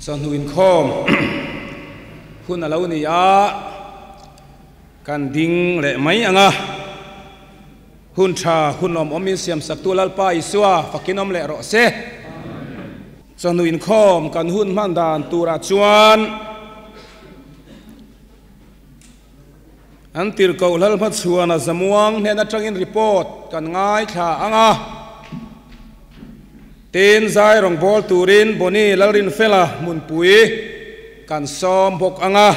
สันหุนคอมหุ่นอะไรนี่ยากันดิ้งเละไม่อ่ะหุ่นชาหุ่นอมมิเสียมสักตัวลลปายสัวฟักกินอมเละรอเซสันหุนคอมกันหุ่นมันดานตูราจวนอันติรเกาลลพัดชวนสมวงเนนัดจังอินรีพอร์ตกันง่ายข่าอ่ะเต้นใจรองบอลตูรินบนี่ลรินเฟล่ามุนปุยกันซ้อมพกอ่ะ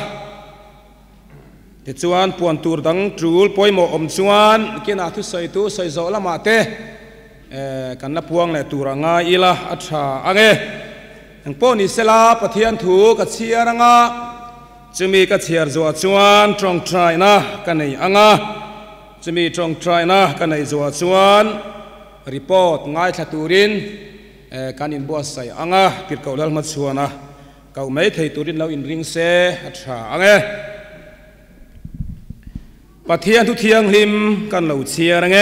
ติดชวนปวนตูรดังจูลปอยหมอมชวนกินอาทุใส่ตู้ใส่โซละมาเตกันนับพวงเลยตูรังอ่ะอีละอัชชาอ่ะเงยังปอนิเซลาปะเทียนถูกัดเชียรังอ่ะจะมีกัดเชียร์จัวชวนตรงใจนะกันในอ่ะจะมีตรงใจนะกันในจัวชวนรีพอร์ตง่ายทัดตูรินการอินบัวใส่อ่ะติดเกาลัลมัดชวนนะเกาไม่ไทยตูรินเราอินริงเซ่อัชชาอ่ะปะเทียนทุเทียงหิมกันเราเชียร์ไง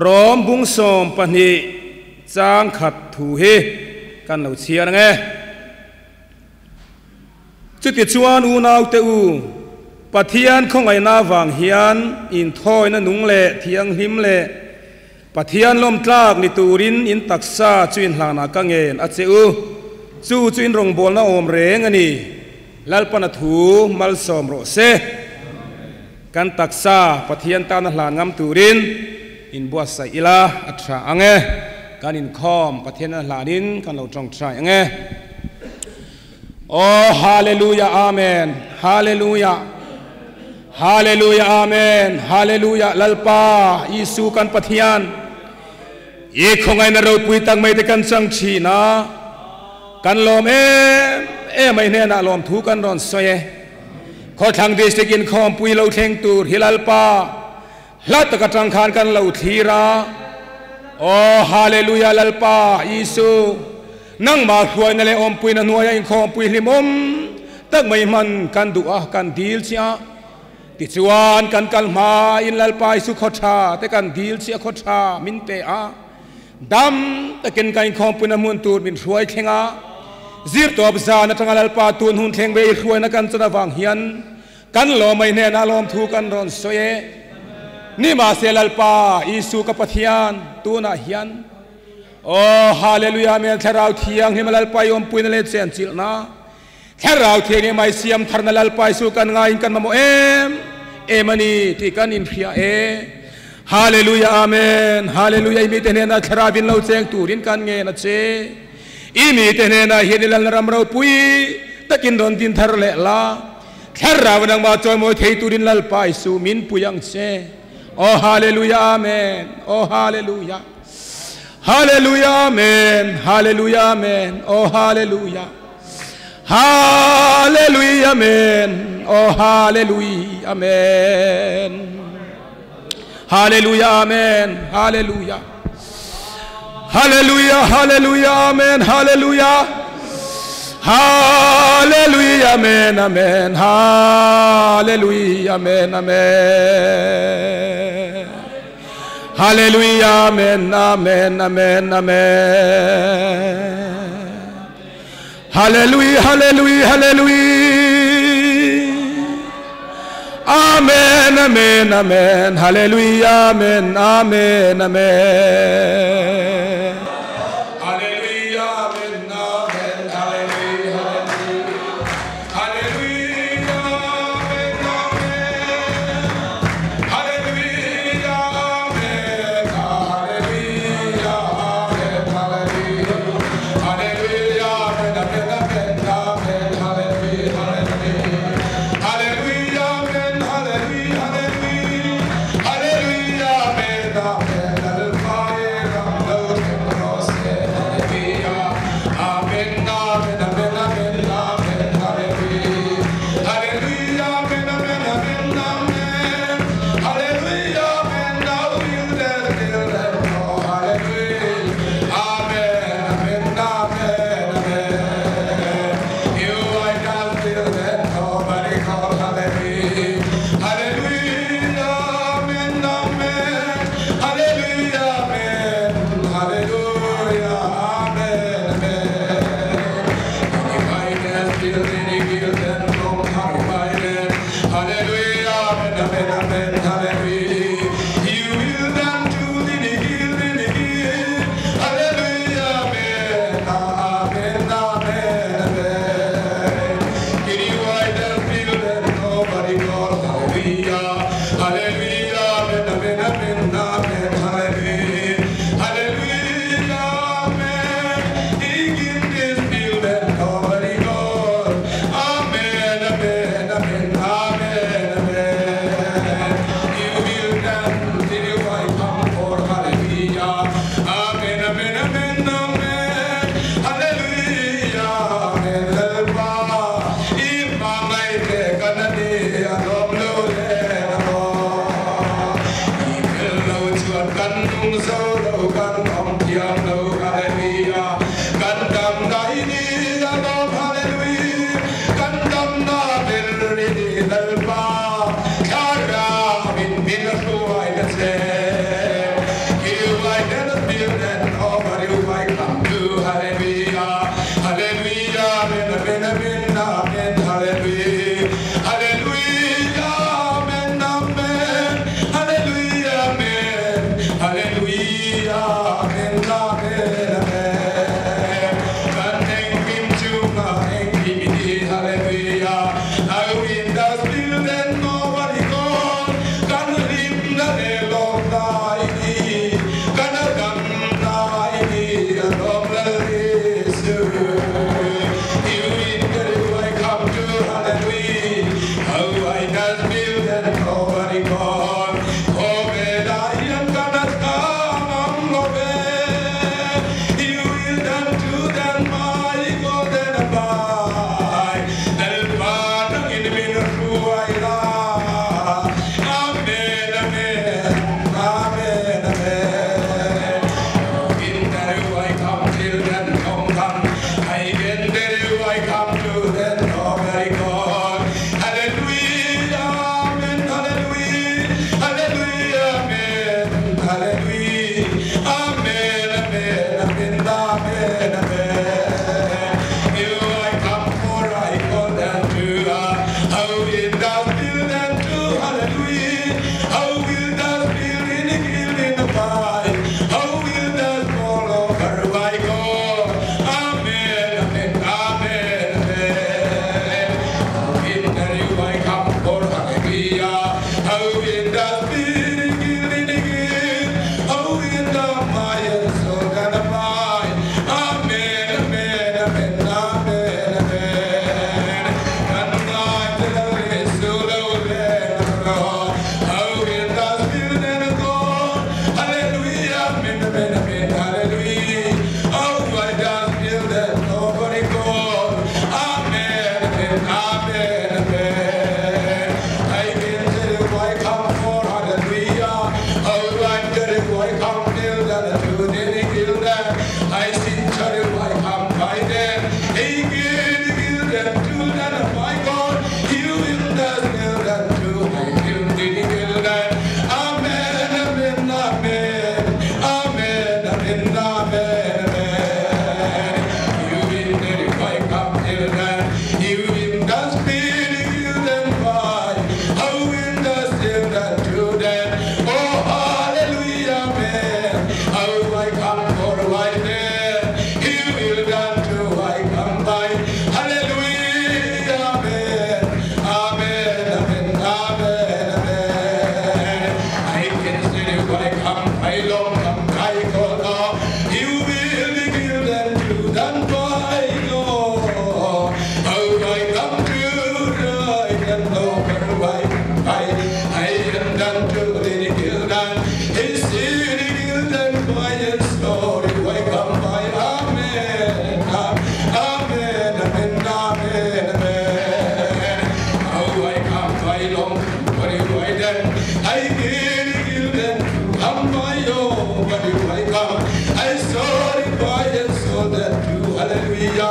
ร้อมบุ้งสมปนิจางขัดถูเฮกันเราเชียร์ไงจุดติดชวนอูนาวเตอูปะเทียนของไอ้นาวางเฮียนอินทอยนั่นนุ่งเละเทียงหิมเละปะเทียนลมตรากนิตูรินอินตักซาจุนหลานากังเงินอัจเจอูจู่จุนรงบอลนาอมเรงอันนี้ลัลปนัทูมัลสอมโรเซกันตักซาปะเทียนตานหลานงามตูรินอินบัวใส่อิลาอัตราอังเงกันอินคอมปะเทียนหลานินกันเราจงใจอังเงโอ้ฮาเลลูยาอาเมนฮาเลลูยาฮาเลลูยาอาเมนฮาเลลูยาลัลปายิสุกันปะเทียนเอกของไอ้นรกปุยตังไม่ได้กันสังชีนะกันลมไม่แน่นะลมถูกันร้อนสวยขอทางเดชกินคอมปุยเราเทงตูฮิลัลปาลัดตะกจังคานกันเราทีระโอ้ฮาเลลูยาลัลปายิสุนั่งมาควยนั่นเลยอมปุยนันหัวยังคอมปุยลิมอมตั้งไม่มันกันดูกันดีลเสียติดชวนกันกัลมาอินลัลปายิสุขชาแต่กันดีลเสียขชามินเตอะดำตะกินกันคอมปุยนันมุนตูดมินช่วยเข่งอะซีร์ตัวบซานัทงัลปาตูนหุ่นเข่งเบย์ช่วยนักกันจะฟังเฮียนกันลมไม่แน่นาลมถูกันร้อนสวยนี่มาเซลัลปาอิสุกับปะเทียนตูน่าเฮียนโอ้ฮาเลลูยาเมลเทราวเทียงฮิมาลัลปายอมปุยนันเลเซนจิลนะเทราวเทียงไม่เสียมทาร์นัลปายสุกันง่ายกันมาโมมันนี่ที่กันอินฟิอาฮาเลลูยาอาเมนฮาเลลูยามีเตเนน่าเทราบินเราเซงตูรินกันเงินนะเจอีมีเตเนน่าเฮนิลันรำเราปุยตะกินโดนดินทาร์เลล่าเทราวันนังมาจอยโมเทตูรินลัลปายสุมินปุยังเจโอ้ฮาเลลูยาอาเมนโอ้ฮาเลลูยาฮาเลลูยาอาเมนฮาเลลูยาอาเมนโอ้ฮาเลลูยาฮาเลลูยาอาเมนโอ้ฮาเลลูยาอาเมนฮาเลลูยาอาเมนฮาเลลูยาฮาเลลูยาฮาเลลูยาอาเมนฮาเลลูยาฮาเลลูยาอาเมนอาเมนฮาเลลูยาอาเมนอาเมนฮาเลลูยาอาเมนอาเมนอาเมนอาเมนฮาเลลูยาฮาเลลูยาฮาเลลูยาอาเมนอาเมนอาเมนฮาเลลูยาอาเมนอาเมนอาเมนฮาเลลูยาอาเมนอาเมนฮาเลลูยาฮาเลลูยาอาเมนอาเมนฮาเลลูยาอาเมนฮาเลลูยาอาเมนฮาเลลูยาฮาเลลูยาอาเมนอาเมนอาเมนอาเมนฮาเลลูยาฮาเลลูยาฮาเลลูยาอาเมนฮาเลลูยาฮาเลลูยาฮาเลลูยาอาเมนอาเมนอัลฟาเอรัมโลเทโรเซฮาเลลูยาอาเมนอาเมนอาเมนอาเมนอาเมนฮาเลลูยาฮาเลลูยาอาเมนอาเมนอาเมนอาเมนฮาเลลูยาอาเมนดาวยูเดลเดลเดลโอฮาเลลูยาอาเมนอาเมนอาเมนอาเมนยูไอดัลเดลเดลโอบาริคอลฮาเลลูยาฮาเลลูยาอาเมนอาเมนฮาเลลูยาอาเมนฮาเลลูยาอาเมนอาเมน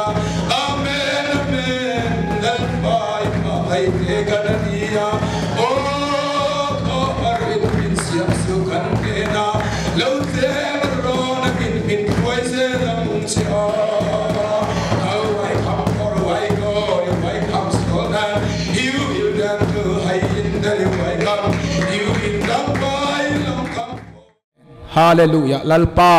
Amen, amen. Lalpai mahai te kanania. Oh, koharin bin siap sukan kena. Laute merona bin kuai selam sia. How I come for I go, if I come stronger, you will done to hide in the way come. You will come by long come. Hallelujah. Lalpa.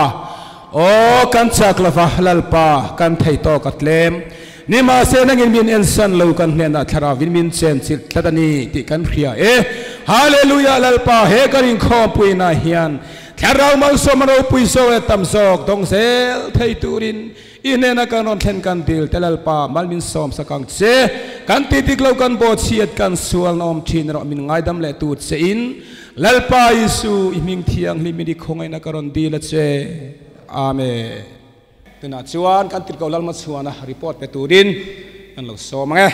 Oh, kan saklava lalpa kan thei to katlem ni ma se nangin min ensan lo kan hna thara vin min chen sil thadani ti kan khria hallelujah lalpa he karin kho puina hian tharau mal somaro puiso etam sok dong sel thei turin inena kanon thlen kan dil telalpa malmin som sakang che kan ti tik lo kan bo chiat kan sual nom thin ro min ngai dam le tut se in lalpa isu iming thiang limidi khongai na karon dil che Amen. Tuna chuan kan tir kaulal ma chuana report pe turin an lo so mange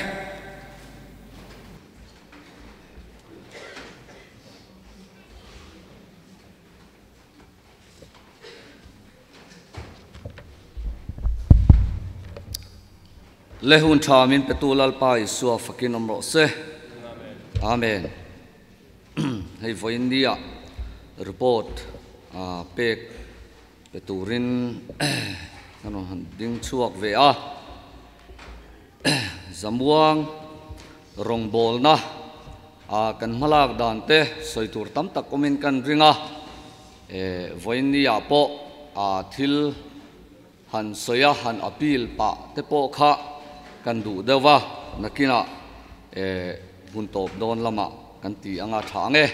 lehun thamin petulal pa isu fakin omro se amen hei voindia report pek peturin ano ding chuak ve a zamuang rongbol na kan malak dan te soitur tam tak komin kan ringa voinia po thil han soya han apil pa te po kha kan du dewa nakina buntop don lama kan ti anga thange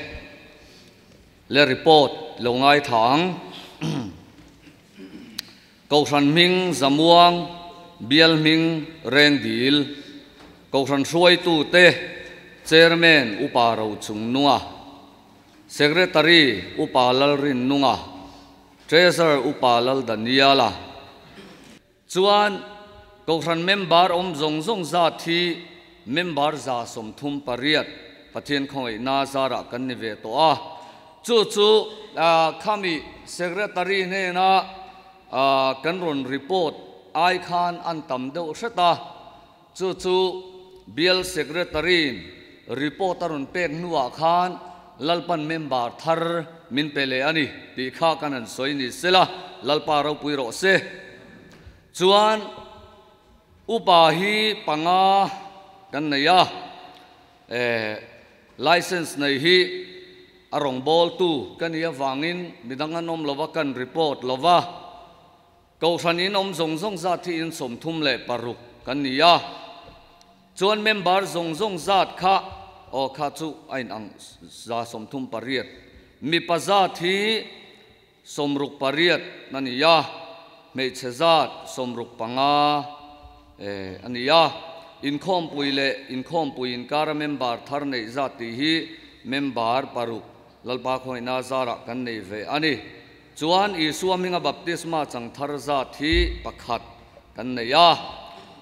le report longai thang câu sản minh zamuang bial minh rendil câu sản suy tu te chairman upa rau chung nunga secretary upa lal rin nunga treasurer upa lal daniela chuan câu sản member zong zong za thi member za som thum pariat pathian khoi na zara kan ni ve to a chu khami secretary ne na kan ron report ai khan an tam deuh hreta chu bial secretary reporter on pek nuwa khan lalpan member thar min pele ani ti kha kan an soi ni sela lalpa ro pui ro se chuan upa hi panga kan neya license nei hi arong bol tu kan ya wangin midangan om lova kan report lova câu sản in zong zong zat thi in som thum le paruk kan nia chuan member zong zong zat kha o kha chu ain ang za som thum pariat mi pa zat thi somruk pariat nania me che zat somruk panga ania in khom pui in kara member thar nei zat ti hi member paruk lalpa khoi na zara kan nei ve ani chuan Isua minga baptisma chang tharza thi pakhat kan neya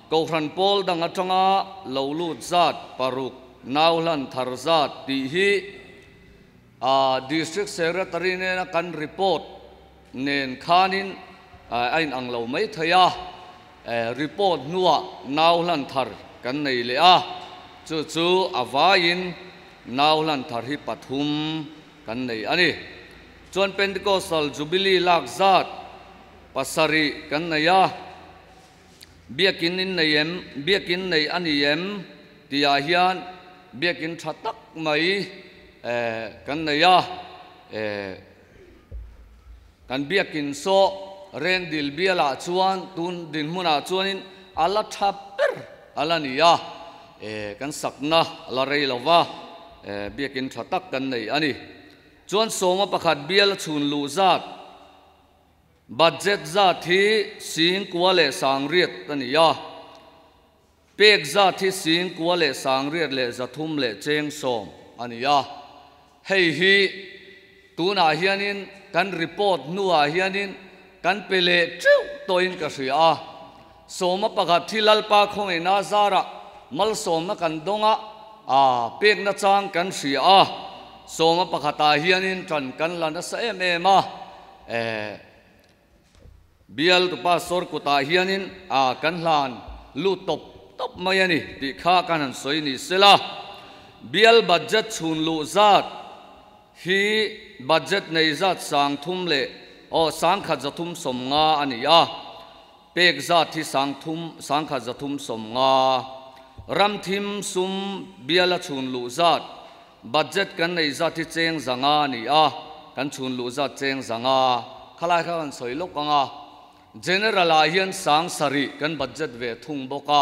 kohran pol dang atanga lolut zat paruk naulan tharzat ti hi district secretary ne kan report nen khanin ain ang lo mai thaya report nuwa naulan thar kan nei le a chu awain naulan thar hi pathum kan nei ani chuan Pentecostal Jubilee lak zat pasari kan neya biakin nei aniyem tia hian biakin thatak mai kan neya kan biakin so rendil biala chuan tun din hmuna chuanin ala thaper ala niya kan sakna ala rei lova biakin thatak kan nei ani chuan soma pakhat bial chhun lu zat budget zat hi sing kwale sangriat tania pek zat hi sing kwale sangriat le zathum le cheng som ania hei hi tuna hianin kan report nuwa hianin kan pele chu toin ka ria soma pakhat thilal pa khong ina zara mal soma kan donga pek na chang kan ria soma pakhata hianin tran kan lana sa ema bial tu pastor kuta hianin kan hlan lu top mai ani ti kha kan han soi ni sela bial budget chhun lu zat hi budget nei zat sang thum le o sang kha zathum som nga ani a pek zat thi sang kha zathum som nga ram thim sum biala chhun lu zat budget kan nei zat thi cheng zanga ni a kan chhun lu zat cheng zanga khalai kha kan soi lok anga general a hian sang sari kan budget ve thung boka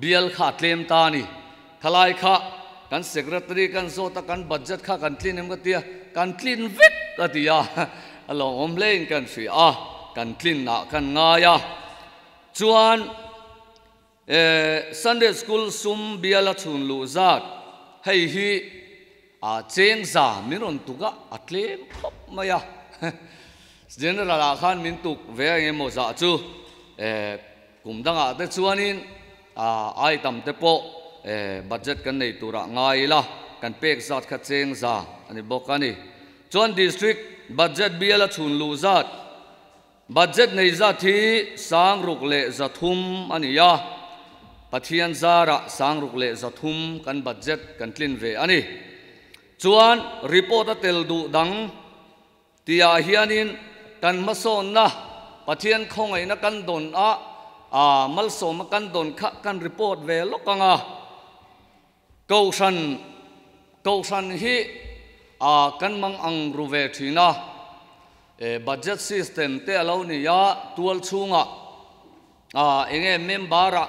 bial kha tlem ta ni khalai kha kan secretary kan zota kan budget kha kan clean em ka tia kan clean vek ka tia along om lein kan fi kan clean na kan nga ya chuan Sunday school sum biala chhun lu zat hei hi cheng za miron tuga atlem khop maya general a khan min tuk ve nge mo za chu kum danga te chuanin ai tam te po budget kan nei tura ngai la kan pek zat kha cheng za ani bokani chuan district budget biala chhun lu zat budget nei za thi sang ruk le zathum ani ya pathian zara sang ruk le zathum kan budget kan clean ve ani chuan report a tel du dang tia hianin kan mason na pathian khongai na kan don mal som kan don kha kan report ve lokanga kausan hi kan mang ang ruve thina budget system te alo ni ya tual chunga enge membara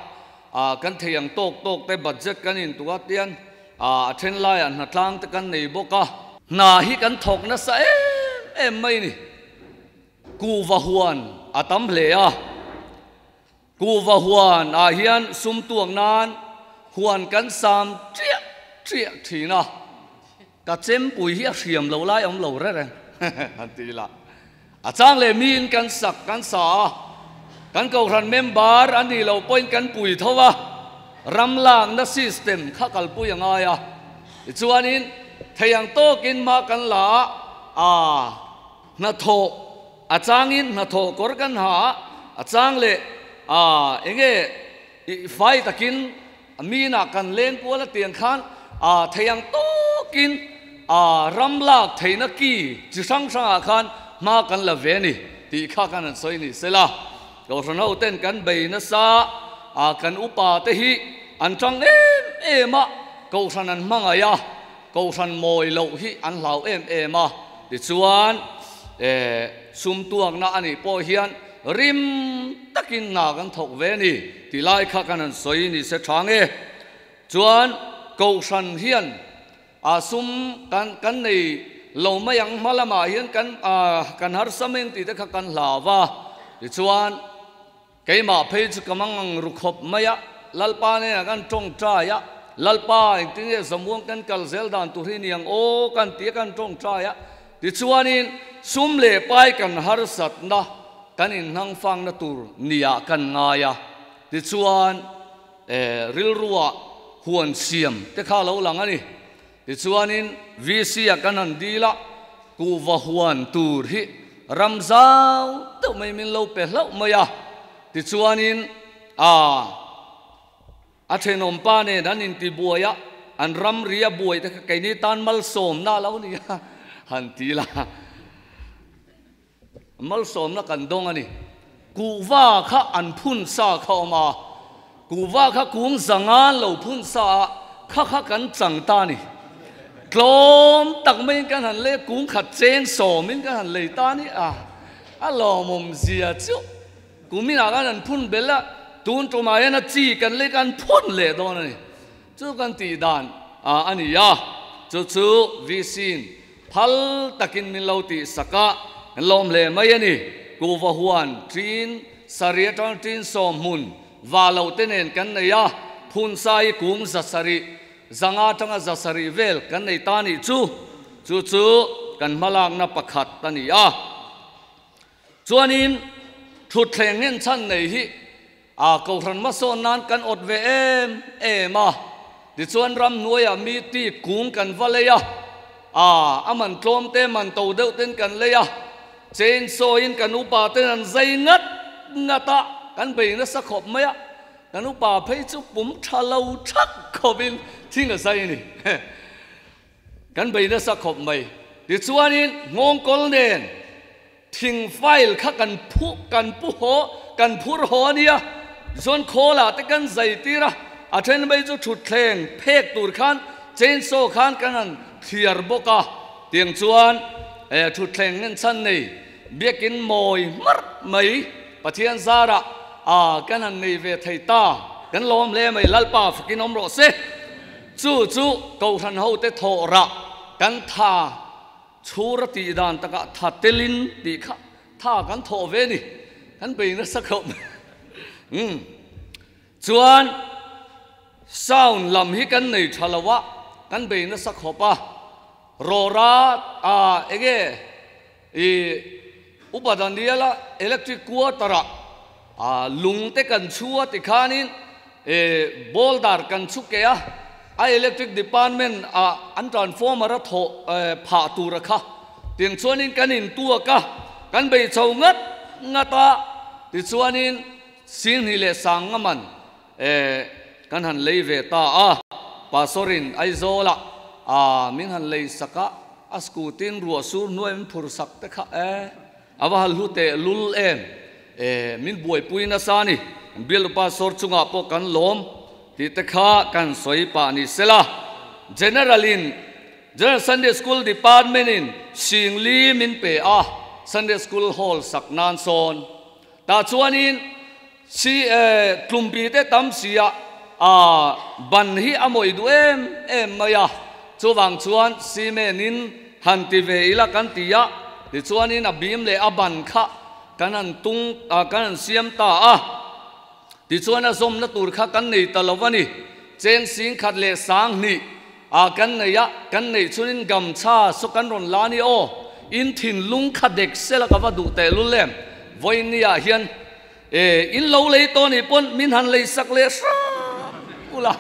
kan theyang tok te budget kan in tuwa tian then lai an tlang te kan nei boka na hi kan thok na sa em mai ni ku va huan atam hle ku va huan hian sum tuang nan huan kan sam tria thina ka chem pui hi hriam lo lai om lo re han ti la chang le min kan sak kan sa kan ko ran member ani lo point kan pui thowa ram lang na system kha kal pu yanga ya chuanin theyang to kin ma kan la na tho achangin na tho kor kan ha achang le enge fai takin amina kan len pola tiang khan theyang to kin ram lak theina ki chi sang khan ma kan la ve ni ti kha kan an soi ni sela ko ron ho ten kan bei na sa kan upa te hi an chang ema ko san an manga ya ko san moi lo hi an lau ema ti chuan sum tuang na ani po hian rim takin na kan thok ve ni ti lai kha kan an soi ni se thange chuan ko san hian sum kan nei lo mayang malama hian kan har sameng ti te kha kan hlawa ti chuan keima page kamang rukhop maya lalpa ne kan tong tra ya lalpa tinge zamuang kan kalzel dan tu ri niang kan ti kan tong tra ya ti chuanin sum le pai kan har sat na kan in hang fang na tur nia kan nga ya ti chuan ril ruwa huan siam te kha lo lang ani ti chuanin vc kan an dila ku va huan tur hi ramzau to mai min lo pe lo maya ti chuanin thenom pa ne dan in ti buaya an ram ria buai te kai ni tan mal som na lo ni han ti la mal som na kan dong ani ku wa kha an phun sa kha ma ku wa kha kung zangan lo phun sa kha kan chang ta ni klom tak mai kan han le kung khat cheng so min kan han le ta ni lo mom zia chu kumina kan phun bela tun to ma na chi kan le kan phun le don ni chu kan ti dan ani ya chu visin phal takin min lo ti saka lom le mai ani ku va huan trin saria ton tin som mun wa lo tenen kan ne ya phun sai kum za sari zanga tanga za sari vel kan nei ta ni chu kan malang na pakhat tani chuanin thut thleng ngen chan nei hi ko ran ma son nan kan ot ve ema ti chuan ram nuaya mi ti kung kan valeya aman tlom te man to deuh ten kan leya เจนโซอินกันอุปาเตนันใจงัดงัดตะกันไปนั่นสักขบไหมอะกันอุปาเพยจุปุ่มทะเลาชักขบินทิ้งอะไรนี่กันไปนั่นสักขบไหมดิชวนินงงกลเนนทิ้งไฟล์ข้ากันผู้หัวกันผู้หัวเนี่ยส่วนโคลาแต่กันใจตีระอาเทนไปจุดฉุดแทงเพกตูดขันเจนโซขันกันนั่นเทียร์บกะเตียงชวนฉุดแทงเงินชั้นนี่เบี้ยกินมอยมัดไม่ปะเทียนซาระกันนั่นในเวทีตากันล้อมเล่ไม่ลัลป่าฝกินอมรสเซจู่เกาทันเฮาเตโทระกันท่าชูรติดานตะกะท่าเตลินดีค่ะท่ากันโทเวนี่กันไปนั่นสักคนชวนสาวลำฮิกันในชาลวะกันไปนั่นสักคนปะโรราเอเกอุปทานเดียละอิเล็กทริกกัวตระลุงเตกันชัวติขานินบอลดาร์กันชุกเกียอิเล็กทริกดีพาร์ตเมนต์อันทรานฟอร์มระทผ่าตูระค่ะเตียงชวนินกันอินตัวกะกันไปชาวงัดตาติชวนินสิ่งที่เลสังมันกันหันเลยเวตาปาสรินไอโซละมินหันเลยสักสกูตินรัวสูนวยมันผูสักเตะอาวาลุเตลุลมินบวยปุยนาซานีเบลปาสอร์จุงอาปกันล้มที่เตะกันสวยปานิเซล่า Generalin General Sunday School Departmentin สิงลีมินเปSunday School Hall สักนานโซนตาชวนินชีกลุ่มปีเตตั้มเสียบันฮีอโมยดูมายาชวังชวนซีเมนินฮันติเวอิละกันติยะดิชวนินบีมเลอบันคะกันนันตุงกันนันเสียมตาดิชวนสมนตูร์คะกันในตะลวันนี้เจนสิงขัดเลสังนี่กันในยะกันในชุนินกำชาสุกันรอนลานีโออินทินลุงขัดเด็กเสละกับว่าดูเตลุเลมวันนี้เฮียนอินโลเลยตัวนี้ปนมินหันเลยสักเลสอุลา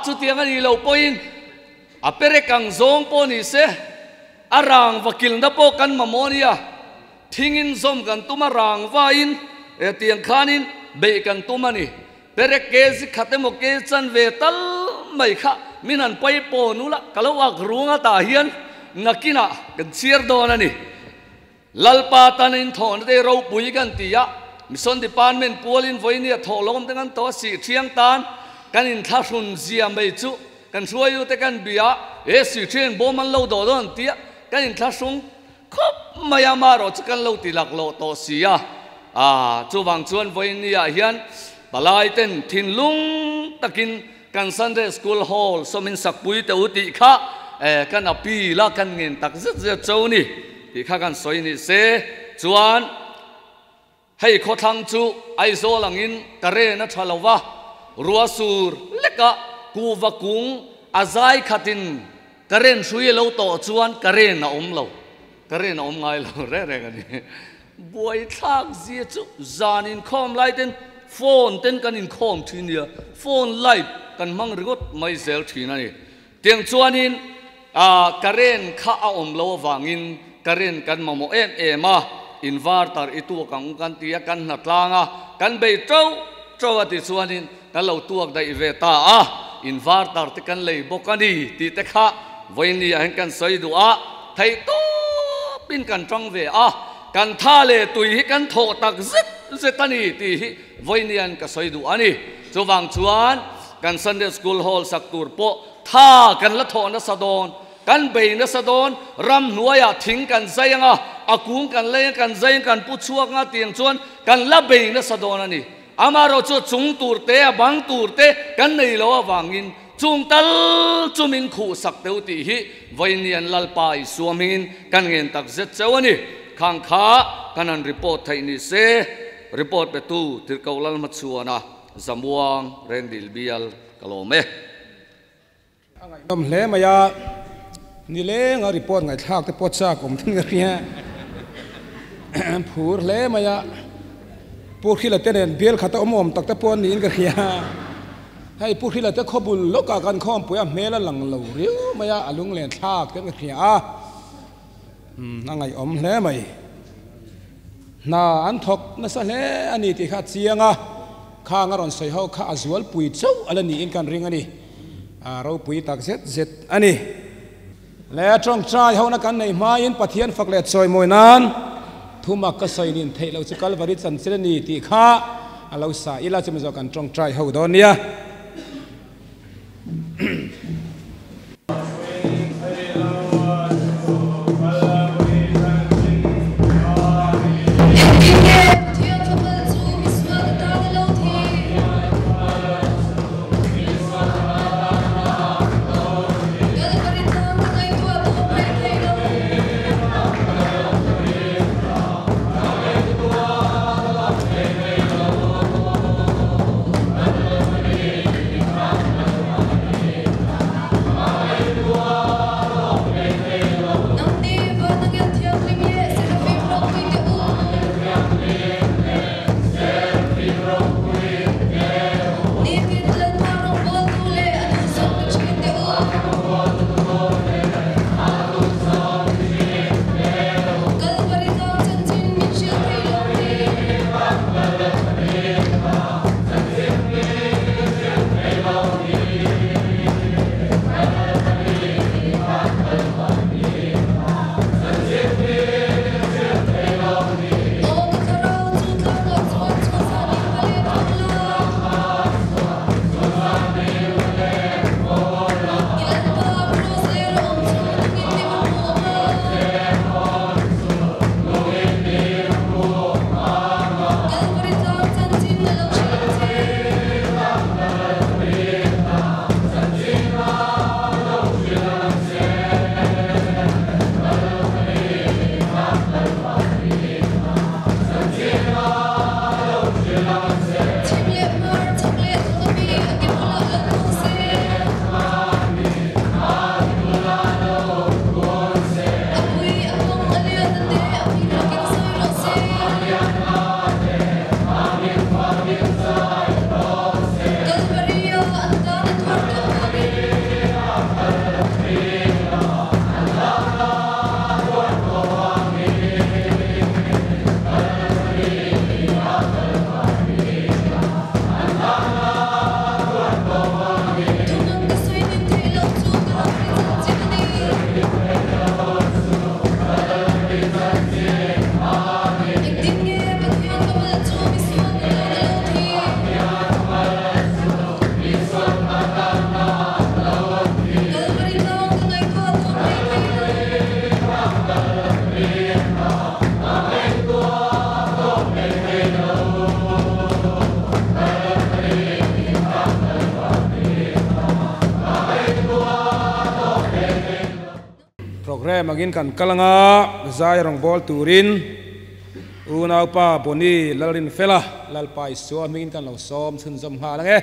จุดที่กันอีโลปอินเปรกังซงปนิเสรางวกิลนับปกันมาโมเนียทิ้งอินซอมกันตุมารางวาอินเตียงขานินเบกันตุมานี่เปรเกสิขัดเมเกจันเวตัลไม่ค่ะมินันไปปนุละกะลวักรุงตาเฮียนนักกินะกันเชียร์โดนนี่ลัลปาตันินทอนได้เราปุยกันตียะมิสอนดิปานเมนปัวลินไว้เนี่ยทอลมตั้งกันตัวสีเทียงตานกันอินทัชุนเสียไม่จุกันช่วยอยู่แต่กันเบียสีเทียนโบมันเล่าโดนตียะกันอินทัชุนคบไม่ยามารอจุกันเล่าตีหลักโลตัวเสียจูวังชวนไว้เนี่ยเฮียนบลายเต้นทินลุงตะกินกันซันเดย์สคูลฮอลสมินสักปุยเตอุติค่ะกันอปีละกันเงินตักซึเจ้านี่ที่ข้ากันสวยนี่เสจวนให้ขอทางจูไอโซลังอินกระเรนชาลาวะรัวสูรเล็กะกูวะกุงอาใจขัดินกระเรนช่วยเราต่อจวนกระเรนน่ะเรากระเรนน่ะไงเราเร่กันนี่บวยทักเสียจูจานินคอมไลเต้นโฟนเต้นกันอินคอมทีเนี่ยโฟนไลท์กันมังริกไม่เซลทีนั่นนี่เตียงจวนินกระเรนข้าเราวางอินกระเรนกันมาโมมาอินวาร์ตาร์อิตัวกันตีกันนัดลางกันไปเจ้าติส่วนนี้กันเราตัวได้เวตาอินวาร์ตาร์ที่กันเลยบกันดีตีเตะวันนี้เห็นกันสวยดูไทยตู้ปินกันจังเวกันท่าเลตุยกันโถตักซิตันีตีวันนี้กันสวยดูนี่จวังชวนกันซันเดย์สคูลฮอลสักตัวโปท่ากันละโถนัสดอนกันเบนสะดอนรำหน่วยทิ้งกันใจงอากุงกันเล่กันใจกันผู้ช่วยงาเตียงชวนกันละเบนสะดอนนี่อามาเราจะจุงตูร์เตะบังตูร์เตะกันในโลกวางินจุงตัลจุมินคู่สักเตวตีฮีวันนี้ลัลปายสวมินกันเงินตักเจ็ดเจ้านี่ข้างขากันนันรีพอร์ตไทยนี่เซรีพอร์ตไปตู้ที่เขาลัลมัดชัวนะสมวงเรนดิลเบียลกะโลเมดมเล่มายานี่เล่งรีพอร์ตไงทักแต่พอดซากผมทั้งเรียผูเล่มายาพวกที่เราจะเดินเบียลขัดอมตักแต่ปนนี้กันเรียให้พวกที่เราจะขบุลโลกากันข้อมป่วยเมละหลังเหลวเรียวมายาลุงเล่นทักกันเรีย nangai om hle mai na an thok na sa hle ani ti kha chianga kha ngaron soi ho kha azwal pui chau alani in kan ring ani ro pui tak zet ani le trong trai ho na kan nei ma in pathian fakle choi moi nan thuma ka soi nin theilo chu kalvari chan chirani ti kha alo sa ila chu zo kan trong trai ho don nia program magin kan kalanga zai rong bol turin unau pa boni lalrin fela lalpai so mingin kan lo som thun zom ha lange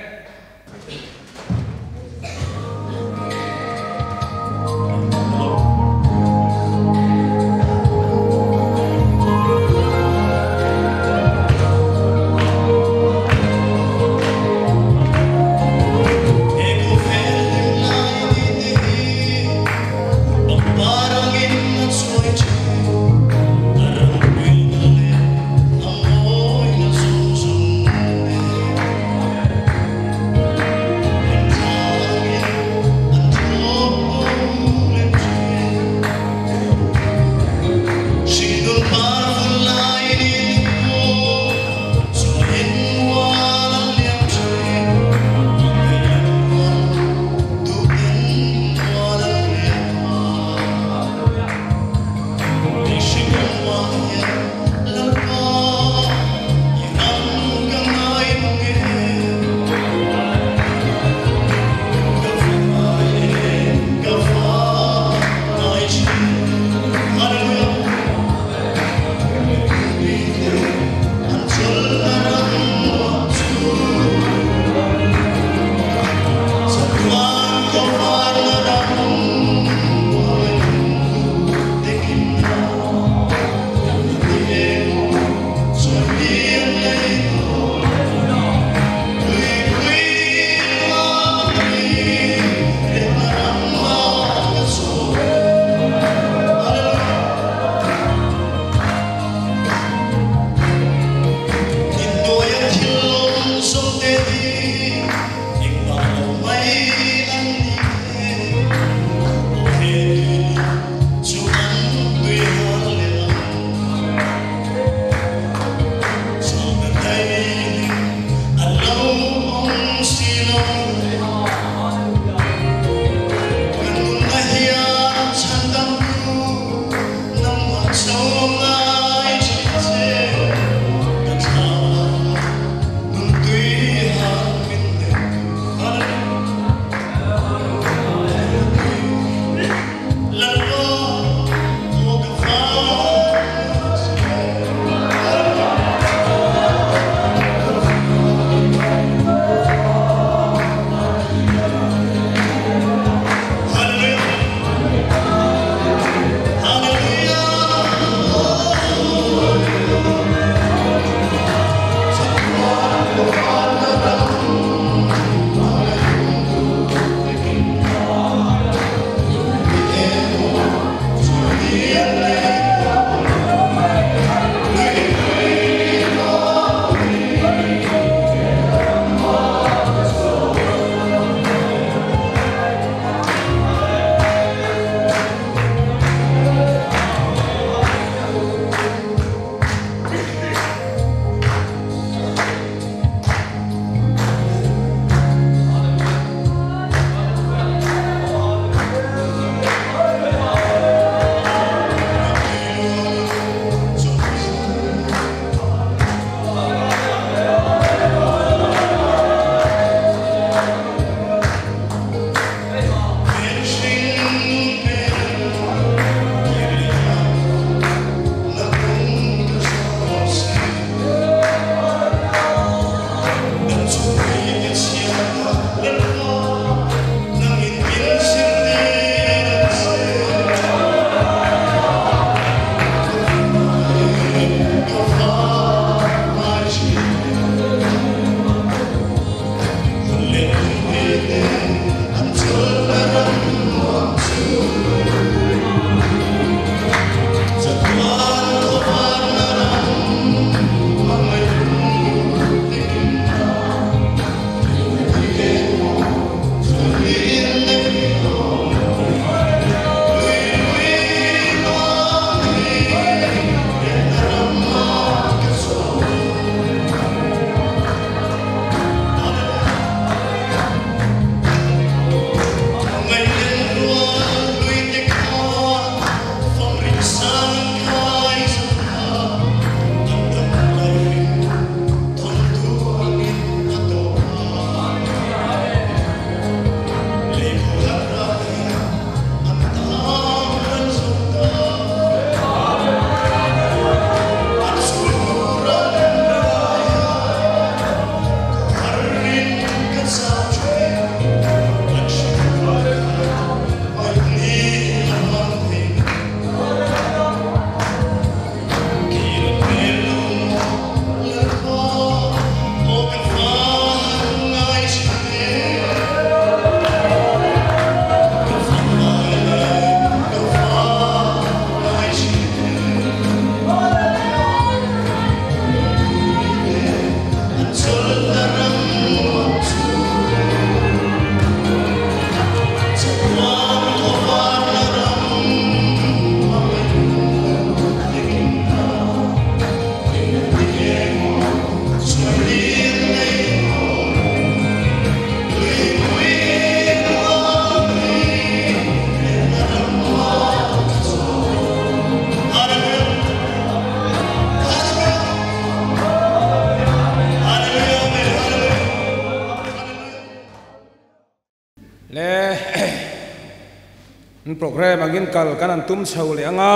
program angin kal kanan tum chau le anga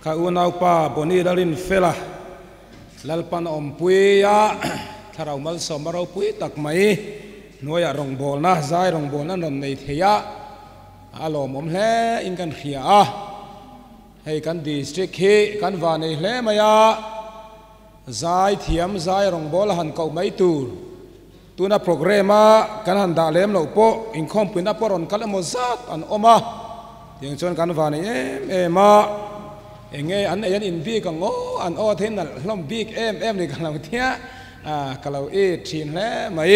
ka unau pa boni dalin fela lalpan ompui ya tharau mal somarau pui tak mai noya rong bol na zai rong bol na nom nei theya alom om hle in kan khia a hei kan district hi kan va nei hle maya zai thiam zai rong bol han kau mai tur tuna programa kan han da lem lo po in khom pina poron kala mo zat an oma yang chon kan va nei ema enge an yan in bi ka ngo an o then na hlom big em ni kan lo thia kalau thin hle mai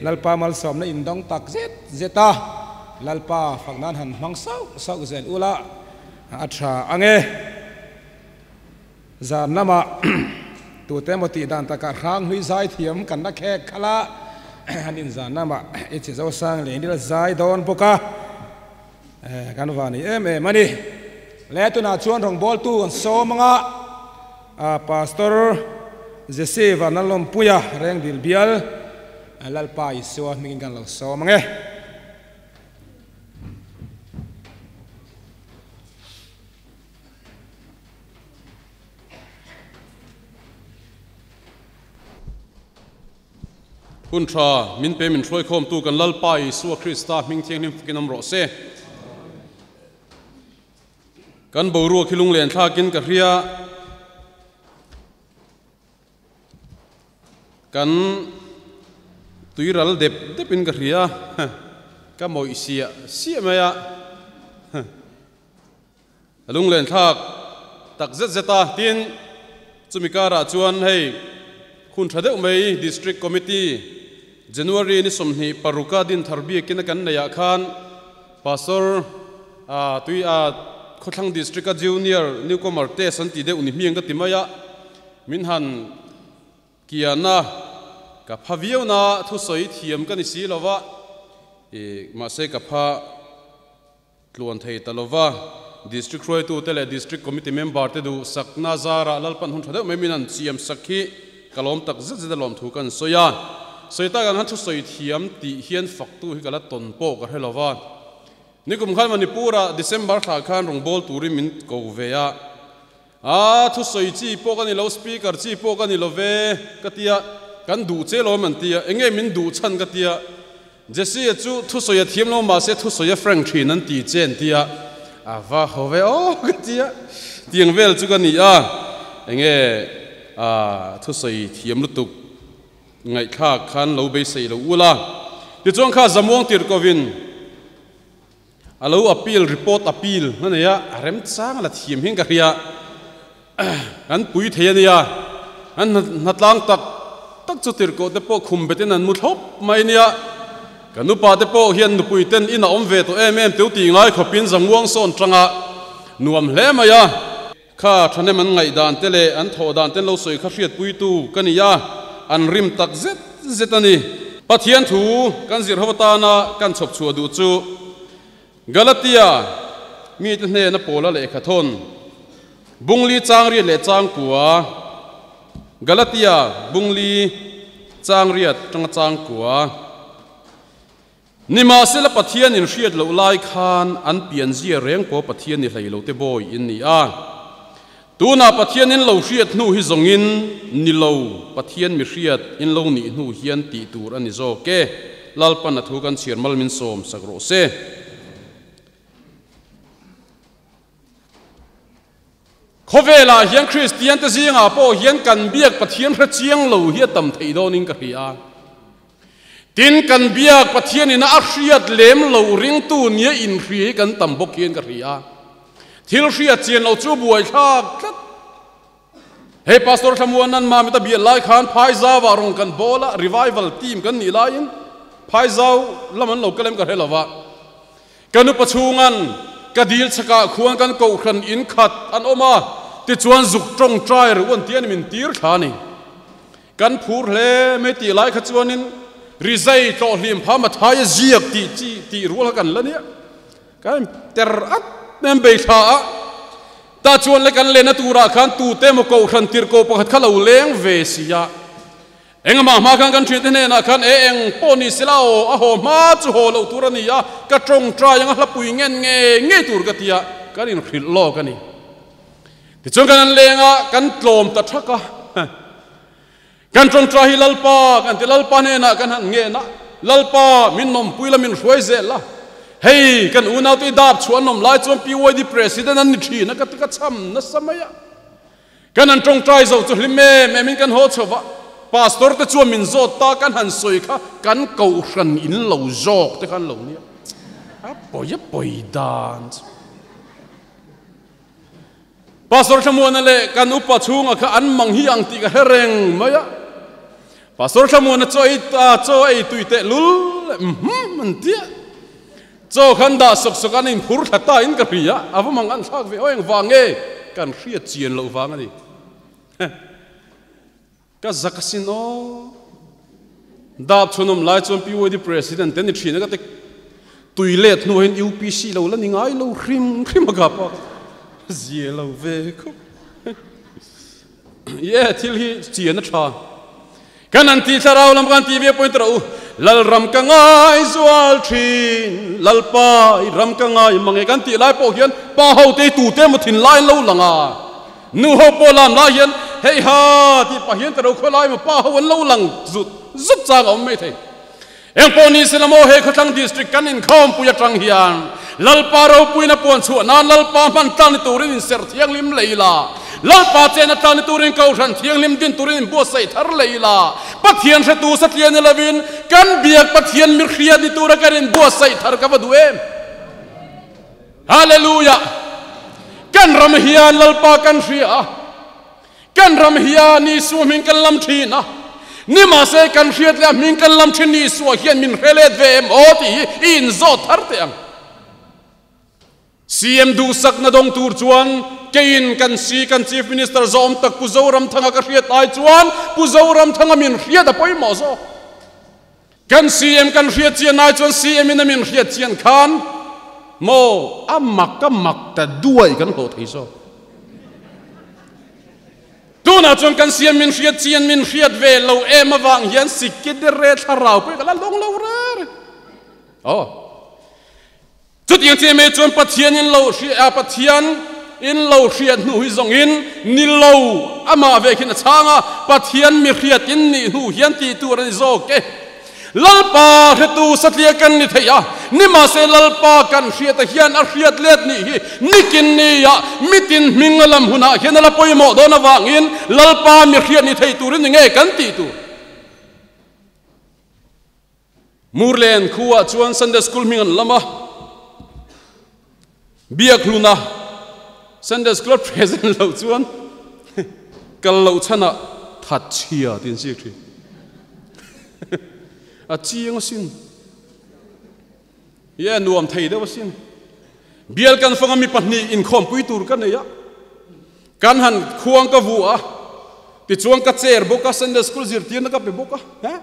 lalpa mal som na in dong tak zeta lalpa phangnan han mang sau zen ula acha ange zan nama tu temoti dan takar hang hui zai thiam kan na khe khala hanin zan nama ichi zo sang le ni zai don poka kan wani mani le tu na chuan rong bol tu an so manga pastor jese vanalom puya reng dil bial lalpa iso mingin kan lo so mangeคุณชามินเปมินช่วยคมตูกันลัลไปสัวคริสตามิงเทียงนิมกินน้ำรอเซกันบูรัวคิลุงเลียนท่ากินกะเรียกันตุยรัลเด็บเป็นกะเรียกันมอยเสียไหมอะลุงเลียนท่าตักเซตาตินจุมิการะจวนให้คุณชาเดอุมัย District Committee January นี่สมนิปารุกาดินทาร์บีกินกันในอาคารPastor ตุยข้อทั้ง District Junior นิวคอมอาร์เตสันติเดอุนิมีงก็ติมายะมินหันเกียร์นะกับพาวิโอนะทุสอยเทียมกันนิสิลาวะมาเสกับพาลวนไทยตลาวะ District รวยตัวเตเล District Committee Member เตดูสักนาซาระลัลปันหุ่นชาเดอุมัยมินันเสียมสักขีกลอมตักจะลอมถูกันสอยตากันฮันทุสอยเทียมตีเฮียนฝักตู้ให้กันละตนโปกันให้เราว่านี่กุมขันมันนิปูระเดือนธันวาคมขันรองบอลตูริมินโกเวียทุสอยจีโปกันนี่เราสปีกเกอร์จีโปกันนี่เราเวกัตยากันดูเจเรามันตีเองมินดูชันกัตยาเจสซี่จูทุสอยเทียมเรามาเสทุสอยแฟรงค์ทรีนั่นตีเจนตีว่าเขาเวโอกัตยาตียงเวลจูกันนี่เองทุสอยเทียมลุตุกไงข้าขันเราไปใส่เราอุลาที่จ้องข้าจำวงติดโควิดเราอัพลรีพอร์ตอัพลนั่นเนี่ยเริ่มสร้างละทีมหิ้งกันเรียอันปุยเทียเนี่ยอันนัดล้างตักจุดติดโคเดปโอคุมเบตินันมุทบไม่เนี่ยกันนุปาเดปโอเฮียนนุปุยเต้นอินาอมเวตัวเตียวตีง่ายขบินจำวงโซนจังะนวมเล่มายะข้าท่านมันไงด่านเตเลอันทอด่านเต้นเราสวยข้าเฟียดปุยตูกันนี่ยาอันริมตักเซตันนี่ปะเทียนถูกันสิรหวตานะกันฉบชัวดูจูกาลาติยามีแต่เนนโปลาเลขทนบุงลีจางเรียดเลจางกัวกาลาติยาบุงลีจางเรียดจางกัวนิมาเสลปะเทียนอินเชียดเหลาไลคานอันเปลี่ยนเสียเรียงปอปะเทียนนี่ไหลเหลาเตบอยอินนี่ตัวน่ะปะเทียนอินเหลาเชียดนู่ฮิจงอินนิเหลาปะเทียนมิเชียดอินเหลานี่นู่เฮียนตีตูรันนิโจเกลลปันนัทุกันเชียร์มัลมินโซมสักโรเซขเวลาเฮียนคริสเตียนตะซีงาปอเฮียนกันเบียกปะเทียนพระเจียงเหลาเฮียต่ำไทยโดนิงกะเฮียตินกันเบียกปะเทียนนี่นะอักเชียดเลมเหลาริงตูเนียอินรีกันต่ำบกเฮียนกะเฮียทิลเชียเจียนเราจูบวยชาคัดเฮ้ปาสตอร์ทำวันนั้นมาไม่ตะเบียไล่ขานพายซาวารองกันโบละรีไววัลทีมกันนี่ไล่พายซาวแล้วมันเราก็เล่นกันให้เราว่ากันอุปชูงันกระดีลสกาควงกันกูขันอินขัดอันออกมาติดชวนจุกตรงใจหรือวันเทียนมินตีร์ขานี่กันพูดเลยไม่ตีไล่ขัดชวนนินริไซโตลิมพามาทายเจียกตีรู้แล้วกันแล้วเนี่ยกันเตรัดเมื่อเบิดขาตาชวนเลยกันเล่นตัวราคันตูเตมโกขันตีร์โกปะขัดข้าเราเลี้ยงเวสีย eng ma kan thit ne na khan eng poni silao a ho ma chu ho lo turania ka trong tra yang hlapui nge tur ka tia kan in khil lo kan ni ti chung kan lenga kan tlom ta thaka kan trong tra hi lalpa kan ti lalpa ne na kan han nge na lalpa min nom puila min hruai zela hei kan unau ti dap chuan nom lai chom PYD president an ni thi na ka cham na samaya kan an trong trai zo chu hlime me min kan ho chowa pastor te chu min zo ta kan han soi kha kan ko hran in lo jok te kan lo ni a poi dan pastor thamona le kan upa chunga kha an mang hi ang ti ka hereng maya pastor thamona choi ta choi tuite lul man tia cho khanda sok an in phur thata in ka ria avamang an thak ve oeng wange kan hria chien lo wang ani ka zakasino dap chunom lai chom PYD president ten thina ka te tuilet no hin UPC lo la ningai lo hrim ga pa zie lo ve ko ye til hi chien na tha kan an ti tharau lam kan TV point ro lal ram ka ngai zual thin lal pa ram ka ngai mangai kan ti lai po hian pa ho te tu te mo thin lai lo langa nu ho po lam la hian hei ha ti pa hian ta ro kholai ma pa ho lo lang zut chang om me the eng poni silamo he khatang district kan in khom puya tang hian lal pa ro puina pon chu na lal pa man tan turin in ser thiang lim leila lal pa chen tan turin kau ran thiang lim din turin bo sai thar leila pathian se tu satlian lavin kan biak pathian mir khria di tura karin bo sai thar ka badue hallelujah kan ram hian lal pa kan hria kan ram hian ni sumin kan lam thina ni ma se kan hriat la min kan lam thin ni su hian min relet ve em oti in zo thar te ang CM du sak na dong tur chuan kein kan si kan chief minister zom tak pu zoram thanga ka hriat ai chuan pu zoram thanga min hriat a poi mo zo kan CM kan hriat chian ai chuan CM in min hriat chian khan mo amak ta duai kan ho thei zo tu na chuan kan CM min hriat chian min hriat ve lo em awang hian sikki de re tharau pe kala long lo re oh chút yang che me chuan pathian in lo pathian in lo hriat nu hi zong in ni lo ama ve khin changa pathian mi hriat in ni hu hian ti tu ran zo ke lalpa hetu satlia kan ni theya ni ma se lalpa kan hriat hian a hriat let ni hi nikin ni ya mitin mingalam huna hian la poi mo do na wangin lalpa mi hriat ni thei turin nge kan ti tu murlen khuwa chuan Sunday school mingan lama biak luna Sunday school present lo chuan kal lo chana that chia tin si thi a chiang sin ye nuam thei de sin bial kan fanga mi pahni in khom pui tur kan ya kan han khuang ka vu a ti chuang ka cher boka Sunday school zir tin ka pe boka ha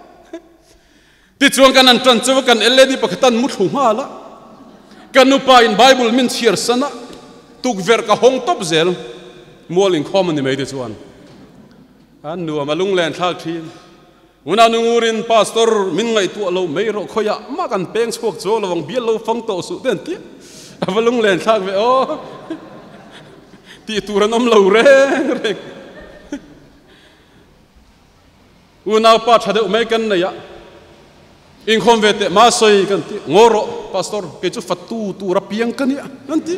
ti chuang kan an tran chu kan LED pakhatan mu thu ma la kanupa in Bible min share sana tuk ver ka hong top zel mol in common me de chuan an nu amalung len thak thin una nungurin pastor min ngai tu lo me ro khoya ma kan peng chok zo lawang bial lo fang to su den ti amalung len thak ve o ti turanom lo re una pa thade me kan na ya in konvete masoi kan ti ngoro pastor ke chu fatu tu rapiang kan ya nanti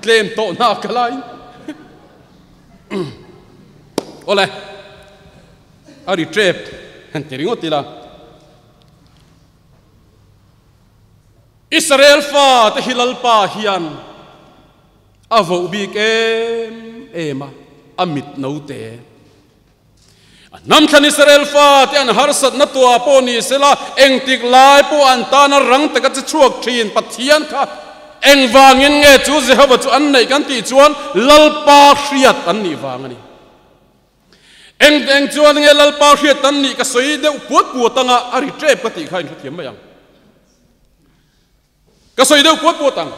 claim to na kalai ole ari trap hanteringo tila Israel fa te hilal pa hian avo bi kem ema amit note nam than Israel fa te an harsat na tua poni sela engtik lai po antana rang ta ka chuak thin pathian kha eng wangin nge chu Jehova chu an nei kan ti chuan lalpa hriat an ni wang ani eng chuan nge lalpa hriat an ni ka soi de puat tanga ari trep ka ti khain thiam mayang ka soi de puat tang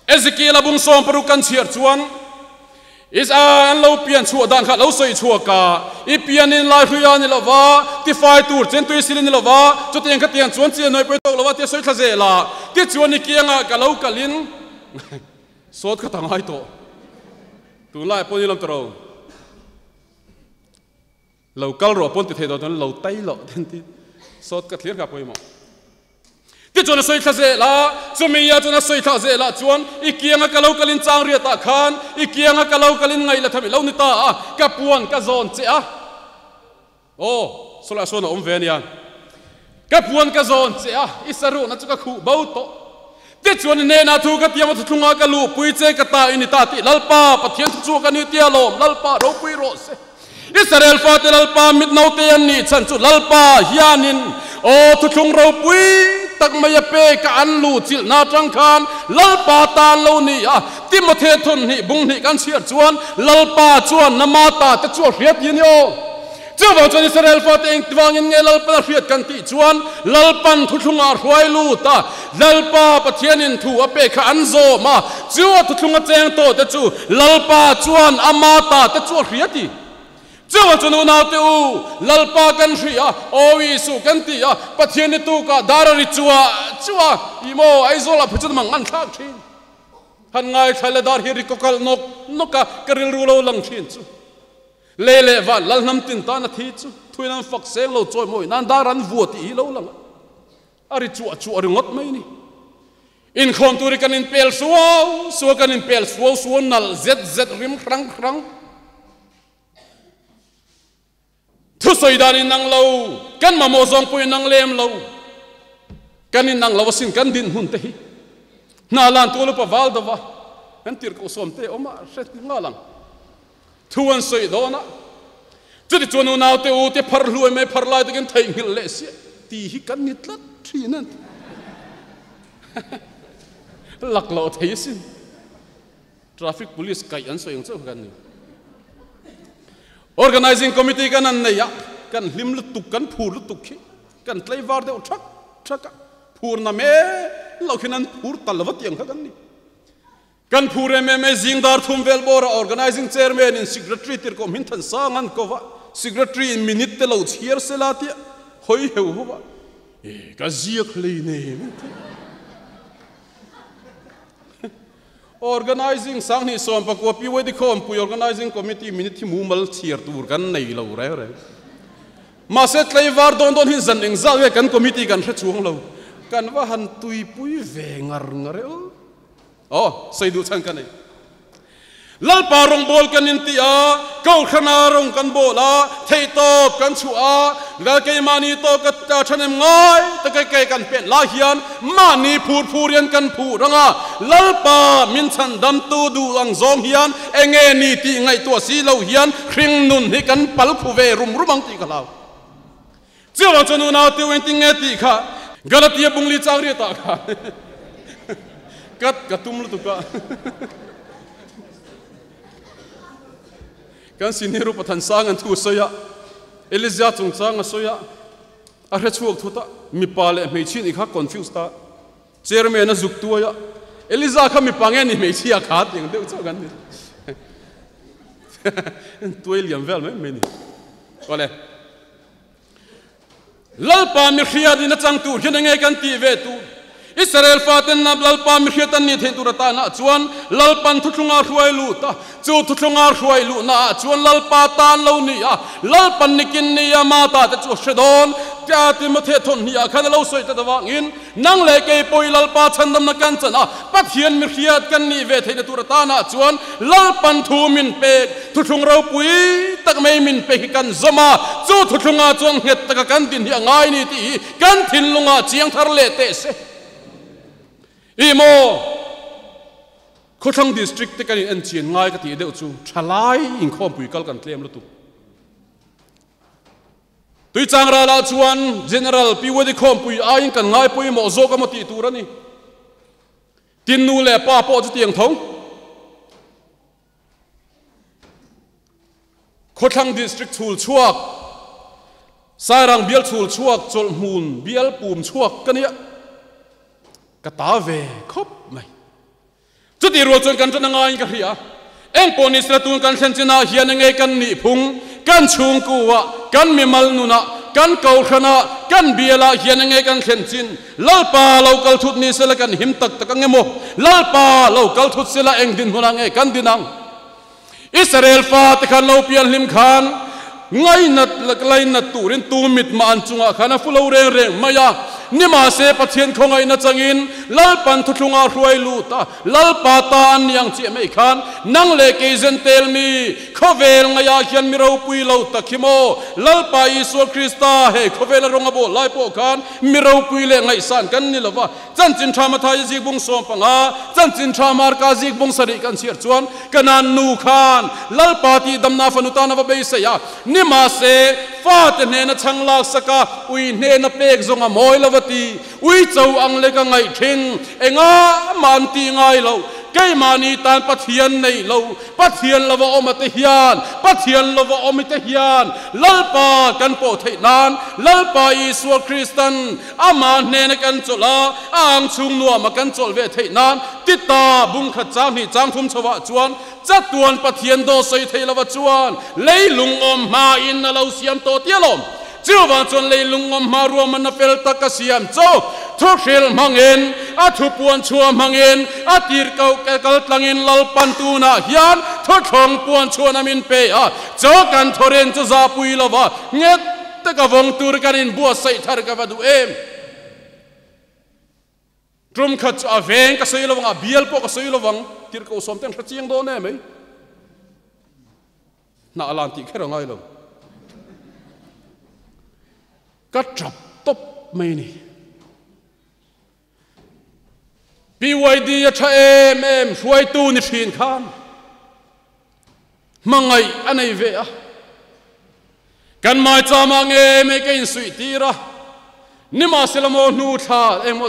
Ezekiel abung som paru kan chiar chuan is an lo pian chu dan kha lo soi chu ka I pian in lai huya ni lova ti fai tur chen tu silin ni lova chu tiang kha tiang chuan chi noi poi tok lova ti soi thaze la ti chuan ni kianga ka lo kalin sot kha tangai to tu lai pon ni lam tro lo kal ro pon ti the do ton lo tai lo ten ti sot ka thlir ka poi mo ti chuan soi thaze la chumi ya chuan soi thaze la chuan I kianga ka lo kalin chang ria ta khan I kianga ka lo kalin ngai la thami lo ni ta ka puan ka zon che a oh sola sona om venia ka puan ka zon che a isaru na chu ka khu bau to ti chuan ne na thu ka tiam thu thunga ka lu pui che ka ta ini ta ti lalpa pathian chu ka ni tia lom lalpa ro pui ro se Israel fa te lalpa mit no te an ni chan chu lalpa hianin o thu thung ro pui tak maya pe ka an lu chil na tang khan lalpa tan lo ni Timothy thun ni bung ni kan siar chuan lalpa chuan namata te chu riat yin yo chu wa chuan Israel fa te eng twangin nge lalpa riat kan ti chuan lalpan thu thunga hruai lu ta lalpa pathianin thu ape kha an zo ma chu thu thunga cheng to te chu lalpa chuan amata te chu riat ti Chuan chunu na te u lalpa kan ria owi su kan ti pathian ni tu ka darari chua imo aizola phachun mang an thak thin han ngai thale dar hi rikokal noka karil rulo lang thin chu lele wa lal nam tin ta na thi chu thuinan fak seng lo choi moi nan daran vuati lo lang ari chu ari ngot mai ni in khom turi kan in pel suo kan in pel suo nal zet rim krang thu soi dan in nang lo kan ma mo zong pui nang lem lo kan in nang lo sin kan din hun te hi na lan tu lo pa wal da wa kan tir ko som te oma set nga lang thu an soi do na chu ti chonu naw te u te phar hluai me phar lai te kan thai ngil le si ti hi kan nit lat thi nan lak lo thei sin traffic police kai an soi ang chu kan ni Organizing committee kan an neya kan hlim lu tuk kan phur lu tuk khi kan tlai war de thak phur na me lokhinan phur talwat yang kan ni kan phure me jingdar thum vel bora organizing chairman in secretary tir ko min than sangan ko wa secretary in minute te lo chier selati hoi heu wa e ka ziak le ne Organizing sang ni som pa ko pi we di khom pu organizing committee minute mu mal chier tur kan nei lo re ma set lai war don hin zan eng zal we kan committee kan thra chuang lo kan wa han tui pui ve ngar o sei du chang kan nei lal pa rong bol kan in ti ko khana rong kan bola thei top kan chua la ke mani to ka ta thanem ngai ta ke kan pen la hian mani phur yan kan phu ranga lal pa min chan dam tu du ang zong hian enge ni ti ngai to si lo hian khring nun hi kan pal phu ve rum ang ti ka law chiwa chanu na ti wen ti nge ti kha galatia bungli chang ri ta kha kat tum lu tu ka kan siniru pathan sang an thu soya Elizia chung chang soya a re chuak thuta mi pale mei chin i kha confused ta chairman a zuk tu ya Elizia kha mi pange ni mei chi a khat eng deu chu gan ni tuil yam vel me ni ole lalpa mi khia din chang tu hin nge kan ti ve tu Israel faten na lalpa mi khiatan ni the turata na chuan lalpan thuthunga hruai lu ta chu thuthunga hruai lu na chuan lalpa tan lo ni lalpan nikin ni ma ta te chu shedon ta Timothy thon ni khan lo soi ta dawangin nang le ke poi lalpa chandam na kan chana pathian mi khiat kan ni ve the turata na chuan lalpan thu min pe thuthung ro pui tak mai min pe kan zoma chu thuthunga chuan het ta kan tin hi ngai ni ti kan thin lunga chiang thar le te se imo Khothang district te kan en chien ngai ka ti deuh chu thalai in khom pui kal kan tlem lu tu tui chang ra la chuan general piwadi khom pui a in kan ngai pui mo zo ka mo ti tur ani tin nu le pa po chu tiang thong Khothang district chul chuak sarang bial chul chuak chol mun bial pum chuak kania ka ta ve khop mai chu ti ro chon kan chon ngai ka hria eng ponis la tun kan thlen china hian nge kan ni phung kan chung kuwa kan mi mal nuna kan kau khana kan biela hian nge kan thlen chin lalpa local thut ni sela kan him tak tak ngemo lalpa local thut sela eng din huna nge kan dinang Israel fa te kan lo pian lim khan ngai nat laklai nat turin tu mit ma an chunga khana fulo reng reng maya nima se pathian khongai na changin lalpan thutlunga hruai luta lalpa ta an yang chi mai khan nang le ke zen tel mi khovel ngaya khian mi ro pui lo takhimo lalpa Isu Krista he khovel ronga bo lai po khan mi ro pui le ngai san kan ni lawa chan chin thama thai ji bung som panga chan chin thamar ka ji bung sari kan siar chuan kanan nu khan lalpa ti damna fanuta na ba be se ya nima se fa te ne na changlak saka ui ne na pek zonga moi lawati ui chau ang le ka ngai thing enga man ti ngai lo kai mani tan pathian nei lo pathian lawa omate hian pathian lawa omite hian lalpa kan po thei nan lalpa Isu Kristan ama ne na kan chola ang chung nuam kan chol ve thei nan tita bung khat chang ni chang thum chawa chuan chatuan pathian do soi thei lawa chuan leilung om ma in na lo siam to tialom chuwa chon leilung om ma ro man na fel ta ka siam cho thukhil mangin a thupuan chua mangin a tir kau ke kal tlangin lalpan tu na hian thuthong puan chuan amin pe a cho kan thoren chu za pui lawa nget ta ka vong tur kanin bua sai thar ka vadu em trum khat a veng ka sei lawang a bial po ka sei lawang tir ko som ten thaching do ne mai na alan ti khera ngai lo ka trap top mai ni BYD a tha em hruai tu ni thin khan mangai anei ve a kan mai chama nge me kein sui tira nima selamo nu tha em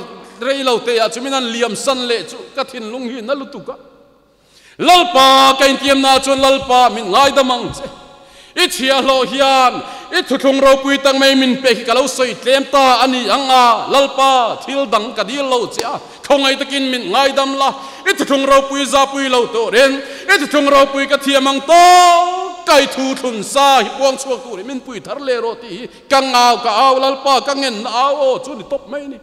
rei lo te a chuminan liam san le chu ka thin lung hi na lutuka lalpa kain tiam na chon lalpa min ngai damang che ichia lo hian I thuthung ro pui tang mai min pe ka lo soi tlem ta ani anga lalpa thil dang ka dil lo cha khongai takin min ngai dam la I thuthung ro pui za pui lo to ren I thuthung ro pui ka thiamang to kai thu thun sa hi puang chuak tu min pui thar le ro ti kang aw ka aw lalpa ka ngen aw o chu ni top mai ni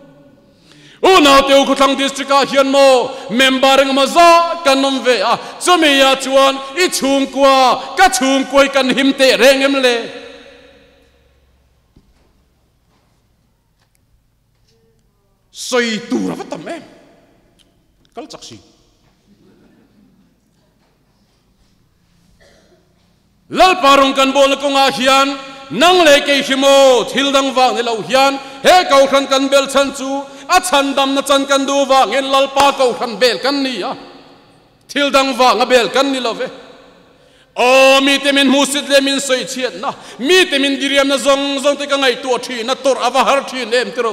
u na teu khutang district a hian mo member ng maza kanom ve a chumi ya chuan I chung kwa ka chung koi kan him te reng em le soi tu ra vatam em kal chaksi lal parung kan bol ko nga hian nang le ke himo thil dang wang ne lo hian he kau khan kan bel chan chu a chan dam na chan kan du wang en lal pa kau khan bel kan ni a thil dang wang a bel kan ni lo ve o mi te min musit le min soi chiat na mi te min diriam na zong zong te ka ngai tu thi na tor ava har thi nem te ro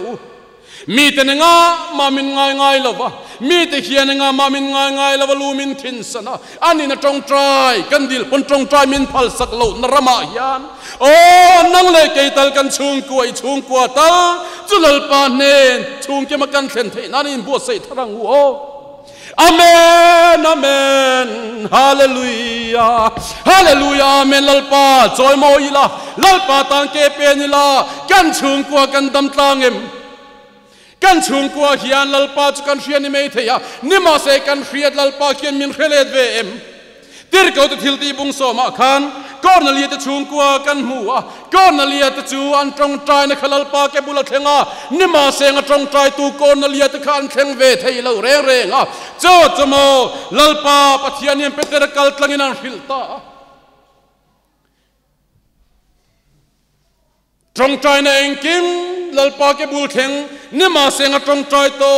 mi te nga ma min ngai ngai lova mi te hian nga ma min ngai ngai lova lu min thin sana ani na tong trai kan dil pon tong trai min phal sak lo na rama hian o nang le ke tal kan chung kwa ta chulal pa nen chung ke ma kan thlen thei na in bo sei tharang o amen amen hallelujah hallelujah amen lalpa choi mo ila lalpa tang ke pe ni la kan chung kwa kan dam tlang em kan chung kwa hian lalpa chu kan hrian ni mei theya nima se kan hriat lalpa khian min hrelet ve em tir ko te thil ti bung so ma khan cornelia te chung kwa kan hua cornelia te chu an tong trai na khalalpa ke bula thenga nima se nga tong trai tu cornelia te khan theng ve thei lo reng reng a cho chamo lalpa pathian yem peter kal tlangin an hilta trong trai na engkim lalpa ke bul theng nima senga trong trai to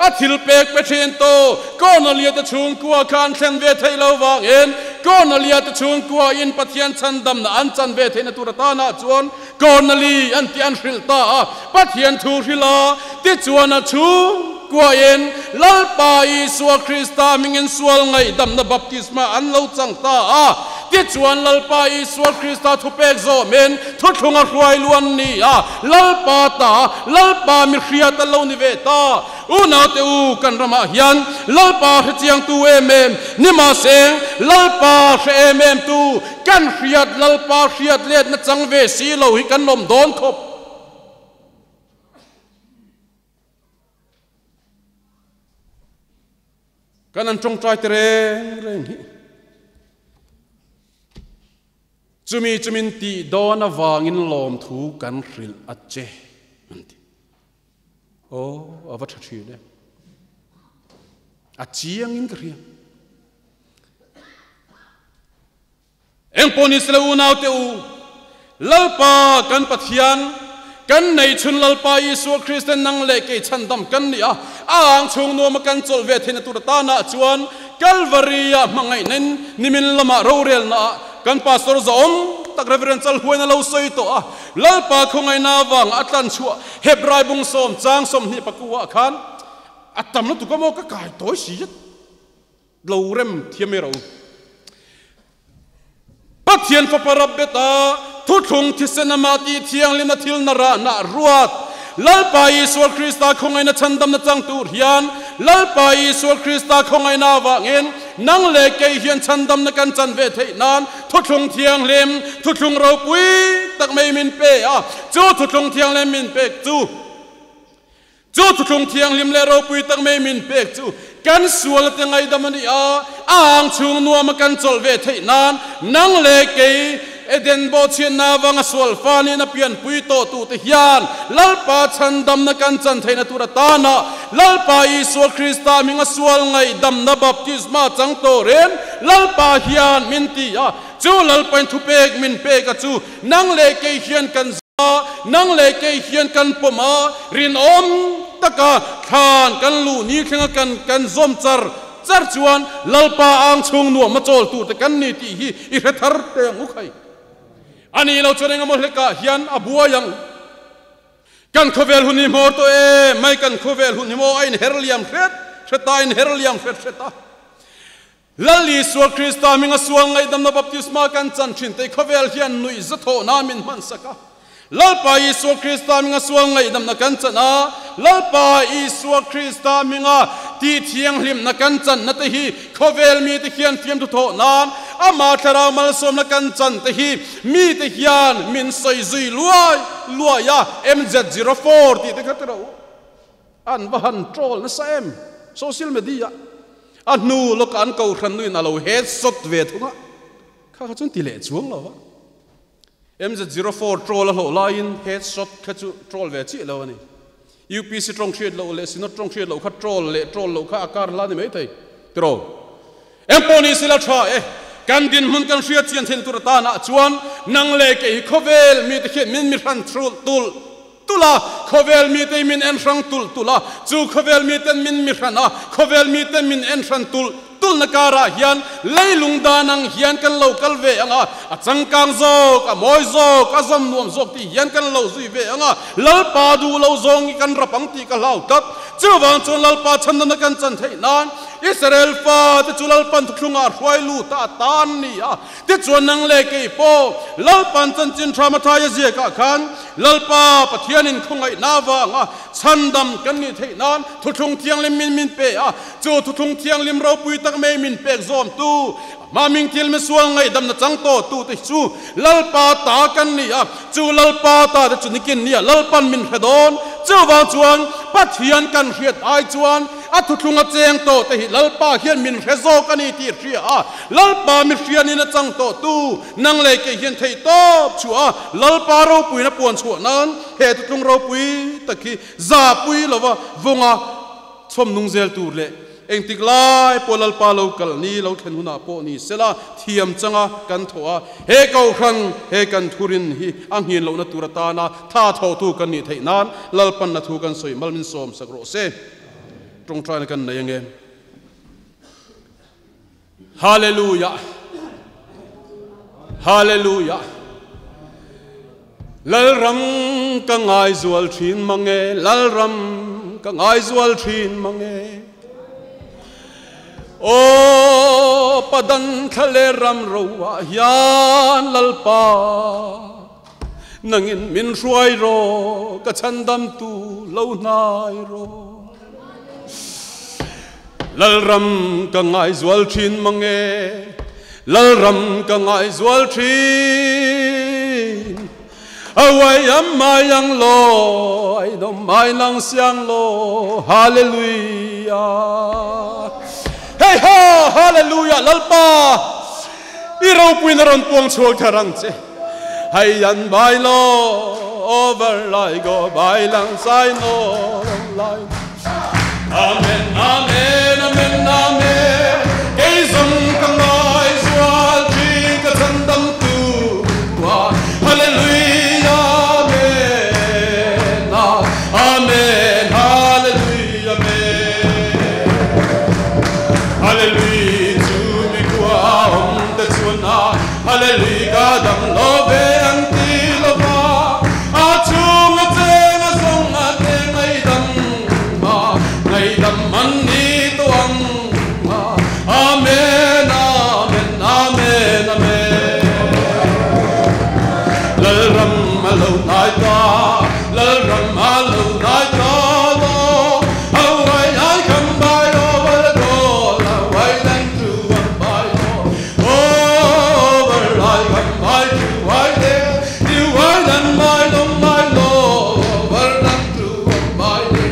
a thil pek pe then to cornelia te chung kwa khan thlen ve thei lo wang en cornelia te chung kwa in pathian chan dam na an chan ve theina turata na chuan corneli an ti an hrilta pathian thu hrila ti chuan a chu kwa en lalpa Isu Krista mingin sual ngai dam na baptisma an lo changta ti chuan lalpa Isua Krista thu pek zo men thu thunga hruai luan ni a lalpa mi hria ta lo ni ve ta una te u kan rama hian lalpa chiang tu em ni ma seng lalpa em tu kan hriat lalpa hriat let na chang ve si lo hi kan nom don khop kan an trong trai reng hi chumin ti don awangin lom thu kan hril ache o ava thathi le a chiang in kria eng ponis le unau te u lalpa kan pathian kan nei chun lalpa Isua Kristen nang le ke chandam kan ni a ang chung no ma kan chol ve thina tur ta na chuan Calvary mangai nen nimin lama rorel na kan pastor zom tak reverential huina lo soi to a lalpa khongai na wang atlan chua hebrai bung som chang som ni pakua khan atam na tu ka mo ka kai toy si lo rem thiamero pathian fa parabeta thu thung thisenama ti thiang lim na thil na ra na ruat lalpa Isua Krista khongai na chandam na chang tur hian lalpa Isua Krista khongai na wangin nang le ke hian chandam na kan chan ve thei nan thu thung thiang lem thu thung ro pui tak mai min pe a chu thu thung thiang lem min pe chu thu thung thiang lim le ro pui tak mai min pe chu kan sual te ngai damani a ang chung nuam kan chol ve thei nan nang le ke eden bo chien na wanga sual fani na pian pui to tu te hian lalpa chandam na kan chan theina tura ta na lalpa Isua Krista minga sual ngai dam na baptisma chang to ren lalpa hian min ti a chu lalpa thu pek min pe ka chu nang le ke hian kan nang le ke hian kan poma rin om taka khan kan lu ni khenga kan zom char chuan lalpa ang chung nu ma chol tu te kan ni ti hi I thar te ngu khai ani lo chonenga mo hleka hian abua yang kan khovel huni mor to mai kan khovel huni mo ain herliam theta in herliam theta lali Isua Krista minga suang ngai dam na baptisma kan chan thin te khovel hian nui zatho na min man saka lalpa Isua Krista minga suang ngai dam na kan chana lalpa Isua Krista minga ti thiang hlim na kan chan na te hi khovel mi te hian fiam tu tho nan ama thara mal som na kan chan te hi mi te hian min soi zui luai ya MZ04 ti te khatro an bahan troll na sam social media anu lo kan ko thran nui na lo head shot ve thunga kha chun ti le chuang lo MZ04 troll lo line headshot khachu troll ve chi lo ni UPC trong shade lo le sino trong shade lo kha troll lo kha akar la ni mai thai tro emponi sila tha kan din mun kan shia chian then tur ta na chuan nang le ke khovel mi te khet min mi ran tul tula khovel mi te min en rang tula chu khovel mi ten min mi rana khovel mi ten min en ran tul nakara hian leilung danang hian kan local ve anga a changkang zok a moi zok a zam nuam zok ti hian kan lo zui ve anga lalpa du lo zong kan rapang ti ka lau tat chuwang chon lalpa channa na kan chan thei nan Israel fa te chulal pan thunga hruai lu ta tan ni a te chuan nang le ke po lalpan chan chin thama thaya je ka khan lalpa pathian in khungai na wanga chandam kan ni thei nan thuthung thiang lim min pe a chu thuthung thiang lim ro pui tak me min pek zom tu ma ming til me sual ngai dam na chang to tu te chu lalpa ta kan ni a chu lalpa ta te chu nikin ni a lalpan min hedon chu wang chuan pathian kan hiat ai chuan a thuthunga cheng to te hi lalpa hian min rezo kan ni ti ria a lalpa mi hian in a chang to tu nang le ke hian thei to chu a lalpa ro pui na pon chu nan he thuthung ro pui takhi za pui lova vonga chom nung zel tur le eng tiklai polal palo kal ni lo thlen huna po ni sela thiam changa kan thoa he kau khan he kan thurin hi ang hin lo na turata na tha tho tu kan ni thei nan lalpan na thu kan soi malmin som sakro se trong trai kan nei nge hallelujah hallelujah lal ram ka ngai zual thin mange lal ram ka ngai zual thin mange o padan khale ram rowa hian lalpa nangin min ruai ro ka chandam tu lo nai ro lal ram ka ngai zwal thin mange lal ram ka ngai zwal thin awai ammayang lo ai dom mai lang siang lo hallelujah hey ho hallelujah lalpa irau puinaron puang chuak tharang che hay yan bai lo over lai go bai lang sai no lai amen amen amen amen kay song kang lai swal tri ka chandam tu wa hallelujah amen amen hallelujah amen hallelujah tu mi kwa om te chuna hallelujah dam lo be ang ti lo ba a chung a te na song a te ngai dam man ni to ang amen amen amen amen lal ram alo nai ta lal ram alo nai ta lo awai ai kam bai lo bal go la wai lang tu am bai lo over lai kam bai tu wai de you wai lang bai lo over lang tu am bai de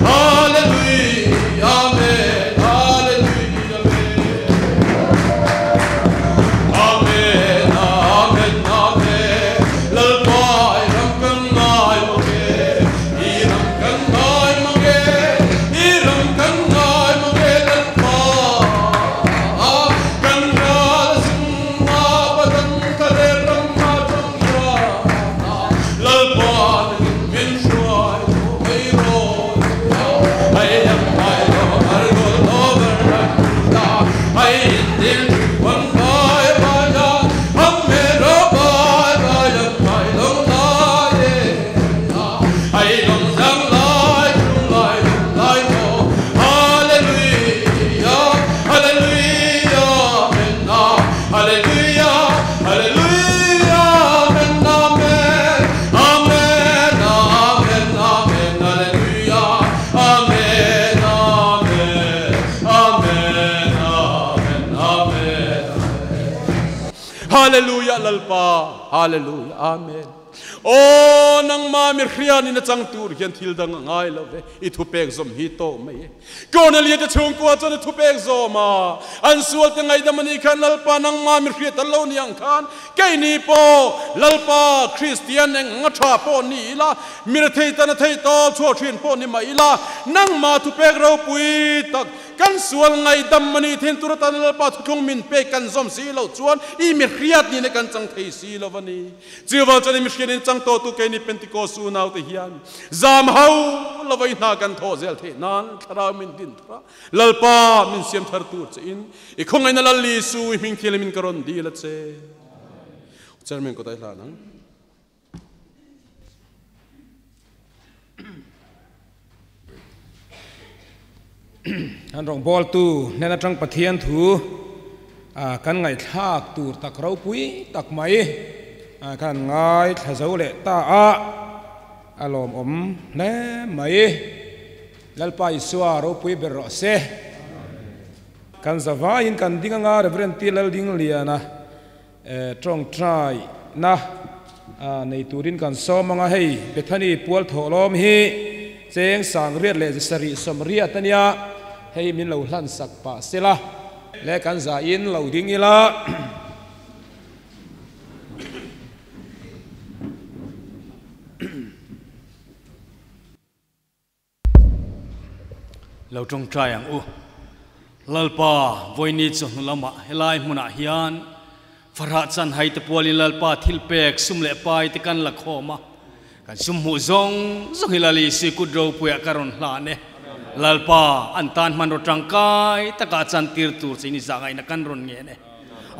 hallelujah amen hallelujah amen amen amen lal pai ram kan ngai mange iram kan ngai mange lal pa kan ra sing ma padan kale ram ma chang ra lal pa min shuai mai ro ai am mai lo ar go over da ai dil wan bai ba ya ham me ro bai ba ya mai lo la ye ai long sang lai mo hallelujah hallelujah amen hallelujah hallelujah amen amen amen amen amen hallelujah amen amen amen amen amen hallelujah lalpa hallelujah amen oh nang ma mi khrian in chang tur hian thil dang ngai lo ve I thu pek zom hi to mai konalia te chung ko chon thu pek zoma an sual te ngai damani khan lalpa nang ma mi khriat lo niang khan kai ni po lalpa christian eng ngatha po ni la mir thei tan thei to cho thin po ni mai la nang ma thu pek ro pui tak kan sual ngai dam mani thin tur tan lalpa thung min pe kan zom si lo chuan I mi khriat ni ne kan chang thei si lo wani chiwal chani mi khrian chang to tu kai ni pentecost su nau te hian zam hau lawai na kan tho zel the nan thara min din thra lalpa min siam thar tur che in I khongai na lali su hming thil min karon di la che chairman ko tai hla nang an rong bol tu nena tang pathian thu kan ngai thak tur tak rau pui tak mai kan ngai thazau le ta alom om le mai lalpa iswa ro pui ber ro se kan zawa in kan dinga nga reverend ti lal ding liana trong trai na nei turin kan so manga hei bethani pual tholom hi cheng sang riat le sari som riat tania hei min lo hlan sak pa sela le kan za in lo ding ila lo trong trai ang u lalpa voini chon lama helai muna hian farha chan hai te pualin lalpa thilpek sumle pai te kan la khoma kan sum hu zong zong hilali si kudro puya karon hla ne lalpa antan man ro tangkai taka chan tir tur chini zangai na kan ron nge ne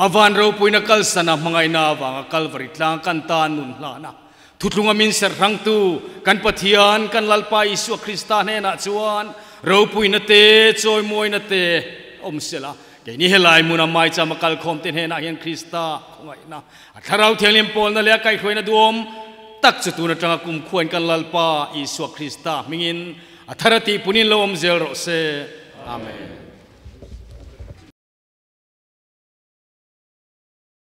avan ro puina kal sana mangai na wanga kalvari tlang kan tan nun hla na thutlunga min ser rang tu kan pathian kan lalpa isu krista ne na chuan ro puina te choi moi na te อมเสละแกนี่เฮลายมุนาไมจะมาคัลคอมเตนเฮนะเฮียนคริสตาคงไงนะถ้าเราเทียงเลียมปอลนั่นแหละใครคุยนะดวมตักจุตุนจังกุมควรกันลัลปาอิสวคริสตามิงินถ้าเราตีปุนินลมเซลโรเซอาเมน